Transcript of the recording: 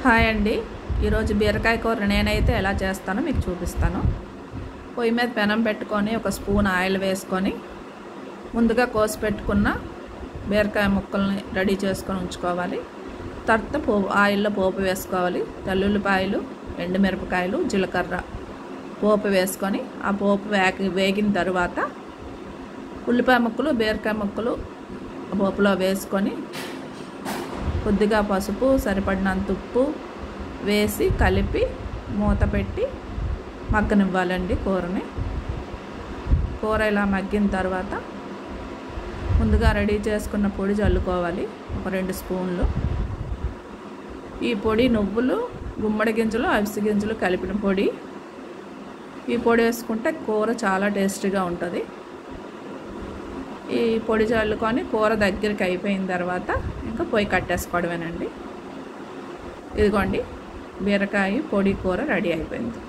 Hi అండి, ఈరోజు బీరకాయ కూర నేనైతే ఎలా చేస్తానో మీకు చూపిస్తాను. పొయ్యి మీద పెనం పెట్టుకొని ఒక స్పూన్ ఆయిల్ వేసుకొని ముందుగా కోసి పెట్టుకున్న బీరకాయ ముక్కల్ని రెడీ చేసుకొని ఉంచుకోవాలి. తర్వాత ఆయిల్లో పోపు వేసుకోవాలి. తెల్లుల్లిపాయలు, ఎండుమిరపకాయలు, జీలకర్ర పోపు వేసుకొని ఆ పోపు వేగిన తర్వాత ఉల్లిపాయ ముక్కలు, బీరకాయ ముక్కలు పోపులో వేసుకొని కొద్దిగా పసుపు, సరిపడినంత ఉప్పు వేసి కలిపి మూత పెట్టి మగ్గనివ్వాలండి కూరని. కూర ఇలా మగ్గిన తర్వాత ముందుగా రెడీ చేసుకున్న పొడి చల్లుకోవాలి, ఒక 2 స్పూన్లు. ఈ పొడి నువ్వులు, గుమ్మడి గింజలు, అవిసె గింజలు కలిపిన పొడి. ఈ పొడి వేసుకుంటే కూర చాలా టేస్టీగా ఉంటుంది. ఈ పొడి చల్లుకొని కూర దగ్గరికి అయిపోయిన తర్వాత ఇంకా పొయ్యి కట్టేసుకోవడమేనండి. ఇదిగోండి, బీరకాయ పొడి కూర రెడీ అయిపోయింది.